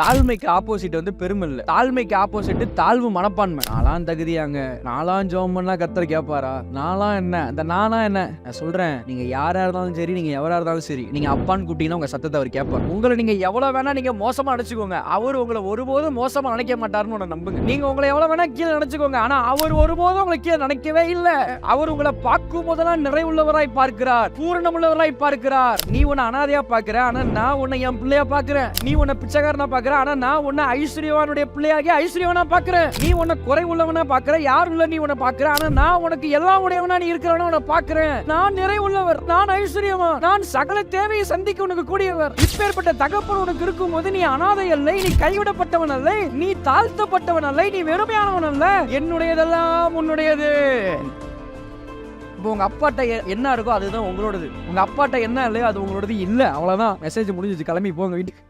தாழ்மைக்கு opposite வந்து பெருமை இல்ல, தாழ்மைக்கு ஆப்போசிட் தாழ்வு மனப்பான்மை. நாலாம் தகுதியாங்க, நாலாம் ஜெபம் பண்ணா கர்த்தர் கேட்பாரா? நாலாம் என்ன, அந்த நானா என்ன? நான் சொல்றேன், நீங்க யாரா இருந்தாலும் சரி, நீங்க எவரா இருந்தாலும் சரி, நீங்க அப்பான்னு கூப்பிட்டீங்கன்னா உங்க சத்தத்தை அவர் கேட்பார். உங்களை நீங்க எவ்வளவு வேணா நீங்க மோசமா நினைச்சுக்கோங்க, அவர் உங்களை ஒருபோதும் மோசமா நினைக்க மாட்டாருன்னு நம்புங்க. நீங்க உங்களை எவ்வளவு வேணா கீழே நினைச்சுக்கோங்க, ஆனா அவர் ஒருபோதும் உங்களை கீழே நினைக்கவே இல்லை. அவர் உங்களை பார்க்கும் போதெல்லாம் நிறைவுள்ளவராய் பார்க்கிறார், பூரணமுள்ளவராய் பார்க்கிறார். நீ உன்னை அனாதையா பார்க்கிற, ஆனா நான் உன்னை என் பிள்ளையா பார்க்கிறேன். நீ உன்னை பிச்சைக்காரனா பார்க்கிற, ஆனா நான் உன்னை ஐஸ்வர்யவானுடைய பிள்ளையாகி ஐஸ்வர்யவனா பார்க்கிறேன். நீ உன்னை குறை உள்ளவனா பார்க்கிற, யார் உள்ள நீ உன்னை பார்க்கிற, ஆனா நான் உனக்கு எல்லாம் உடையவனா நீ இருக்கிறவனா உன்னை பார்க்கிறேன். நான் நிறைவுள்ளவர், நான் ஐஸ்வர்யவான், நான் சகல தேவையை சந்திக்க உனக்கு கூடியவர். இப்பேற்பட்ட தகப்பன் உனக்கு இருக்கும் போது நீ அனாதை அல்ல, நீ கைவிடப்பட்டவன் அல்ல, நீ தாழ்த்தப்பட்டவன் அல்ல, நீ வெறுமையானவன் அல்ல. என்னுடையதெல்லாம் உன்னுடையது. இப்போ உங்க அப்பாட்ட என்ன இருக்கோ அதுதான் உங்களோடது, உங்க அப்பாட்ட என்ன இல்லையோ அது உங்களோடது இல்ல. அவ்வளவுதான், மெசேஜ் முடிஞ்சிச்சு, கிளம்பி போங்க வீட்டுக்கு.